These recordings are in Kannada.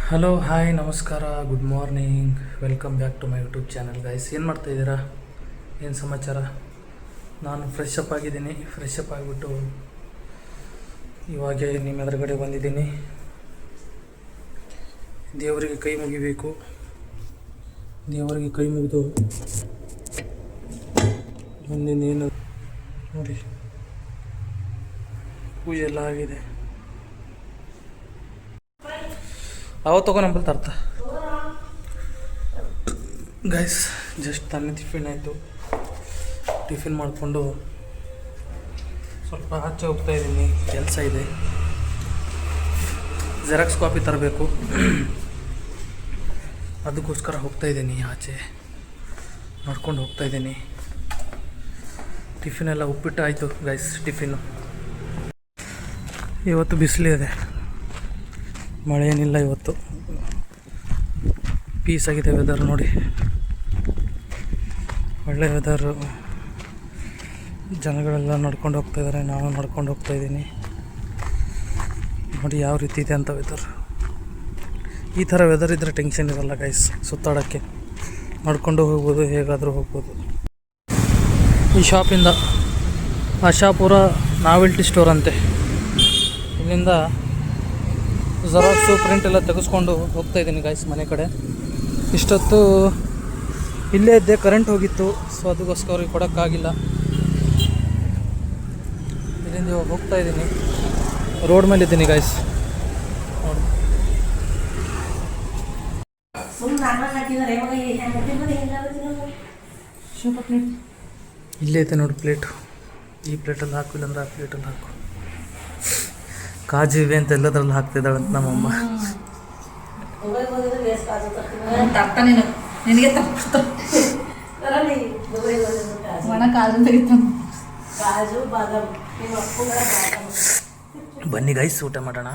ಹಲೋ ಹಾಯ್ ನಮಸ್ಕಾರ good morning welcome back to my YouTube channel guys. ಏನು ಮಾಡ್ತಾಯಿದ್ದೀರಾ, ಏನು ಸಮಾಚಾರ? ನಾನು ಫ್ರೆಶ್ ಅಪ್ ಆಗಿದ್ದೀನಿ. ಫ್ರೆಶ್ ಅಪ್ ಆಗಿಬಿಟ್ಟು ಇವಾಗೆ ನಿಮ್ಮ ಎದುರುಗಡೆ ಬಂದಿದ್ದೀನಿ. ದೇವರಿಗೆ ಕೈ ಮುಗಿಬೇಕು. ದೇವರಿಗೆ ಕೈ ಮುಗಿದು ಮುಂದಿನೇನು ನೋಡಿ, ಪೂಜೆ ಎಲ್ಲ ಆಗಿದೆ. ಅವ ತಗೋ ನಂಬಲ್ಲಿ ತರ್ತ ಗೈಸ್. ಜಸ್ಟ್ ತಾನೇ ಟಿಫಿನ್ ಆಯಿತು. ಟಿಫಿನ್ ಮಾಡಿಕೊಂಡು ಸ್ವಲ್ಪ ಆಚೆ ಹೋಗ್ತಾ ಇದ್ದೀನಿ, ಕೆಲಸ ಇದೆ. ಜೆರಾಕ್ಸ್ ಕಾಪಿ ತರಬೇಕು, ಅದಕ್ಕೋಸ್ಕರ ಹೋಗ್ತಾ ಇದ್ದೀನಿ ಆಚೆ. ಮಾಡ್ಕೊಂಡು ಹೋಗ್ತಾ ಇದ್ದೀನಿ. ಟಿಫಿನೆಲ್ಲ ಉಪ್ಪಿಟ್ಟು ಆಯಿತು ಗೈಸ್. ಟಿಫಿನ್ನು ಇವತ್ತು ಬಿಸಿಲಿದೆ, ಮಳೆ ಏನಿಲ್ಲ ಇವತ್ತು. ಪೀಸ್ ಆಗಿದೆ ವೆದರ್ ನೋಡಿ, ಒಳ್ಳೆ ವೆದರು. ಜನಗಳೆಲ್ಲ ನಡ್ಕೊಂಡು ಹೋಗ್ತಾಯಿದ್ದಾರೆ, ನಾನು ನಡ್ಕೊಂಡು ಹೋಗ್ತಾಯಿದ್ದೀನಿ. ನೋಡಿ ಯಾವ ರೀತಿ ಇದೆ ಅಂತ ವೆದರ್. ಈ ಥರ ವೆದರ್ ಇದ್ದರೆ ಟೆನ್ಷನ್ ಇರಲ್ಲ ಗೈಸ್, ಸುತ್ತಾಡೋಕ್ಕೆ ನಡ್ಕೊಂಡು ಹೋಗ್ಬೋದು, ಹೇಗಾದರೂ ಹೋಗ್ಬೋದು. ಈ ಶಾಪಿಂದ ಆಶಾಪುರ ನಾವೆಲ್ಟಿ ಸ್ಟೋರ್ ಅಂತೆ, ಇಲ್ಲಿಂದ ಜೆರಾಕ್ಸು ಪ್ರಿಂಟ್ ಎಲ್ಲ ತೆಗೆಸ್ಕೊಂಡು ಹೋಗ್ತಾಯಿದ್ದೀನಿ ಗೈಸ್ ಮನೆ ಕಡೆ. ಇಷ್ಟೊತ್ತು ಇಲ್ಲೇ ಇದ್ದೆ, ಕರೆಂಟ್ ಹೋಗಿತ್ತು, ಸೊ ಅದಕ್ಕೋಸ್ಕರ ಅವ್ರಿಗೆ ಕೊಡೋಕ್ಕಾಗಿಲ್ಲ. ಇಲ್ಲಿಂದ ಇವಾಗ ಹೋಗ್ತಾಯಿದ್ದೀನಿ, ರೋಡ್ ಮೇಲೆ ಇದ್ದೀನಿ ಗೈಸ್. ಇಲ್ಲೇ ಐತೆ ನೋಡಿ ಪ್ಲೇಟು. ಈ ಪ್ಲೇಟಲ್ಲಿ ಹಾಕಿಲ್ಲ ಅಂದ್ರೆ ಆ ಪ್ಲೇಟಲ್ಲಿ ಹಾಕು. ಕಾಜು ಇವೆ ಅಂತ ಎಲ್ಲದ್ರಲ್ಲಿ ಹಾಕ್ತಿದ್ದಾಳಂತ ನಮ್ಮಮ್ಮ. ಬನ್ನಿ ಗೈಸ್, ಊಟ ಮಾಡೋಣ.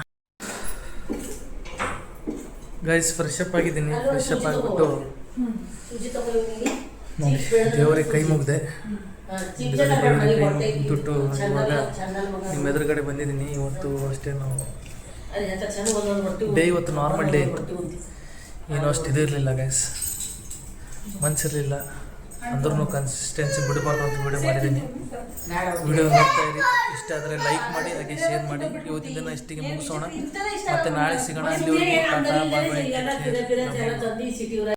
ಗೈಸ್ ಫ್ರೆಶ್ ಅಪ್ ಆಗಿದ್ದೀನಿ. ಫ್ರೆಶ್ ಅಪ್ ಆಗಿಬಿಟ್ಟು ನೋಡಿ ದೇವರಿಗೆ ಕೈ ಮುಗಿದೆ. ದುಡ್ಡು ಇವಾಗ ನಿಮ್ಮ ಎದುರುಗಡೆ ಬಂದಿದ್ದೀನಿ. ಇವತ್ತು ಅಷ್ಟೇ ನಾವು ಡೇ, ಇವತ್ತು ನಾರ್ಮಲ್ ಡೇ ಇತ್ತು. ಏನೋ ಅಷ್ಟು ಇದಿರಲಿಲ್ಲ ಗೈಸ್, ಮನಸ್ಸಿರಲಿಲ್ಲ. ಅಂದ್ರೂ ಕನ್ಸಿಸ್ಟೆನ್ಸಿ ಬಿಡಬಾರ್ದು ಅಂತ ವಿಡಿಯೋ ಮಾಡಿದ್ದೀನಿ. ವಿಡಿಯೋ ನೋಡ್ತಾ ಇರಿ. ಇಷ್ಟ ಆದರೆ ಲೈಕ್ ಮಾಡಿ, ಹಾಗೆ ಶೇರ್ ಮಾಡಿ. ಇವತ್ತಿನ ದಿನ ಇಷ್ಟಿಗೆ ಮುಗಿಸೋಣ, ಮತ್ತು ನಾಳೆ ಸಿಗೋಣ. ಅಲ್ಲಿ ಟಾಟಾ ಬಾಯ್ ಬಾಯ್.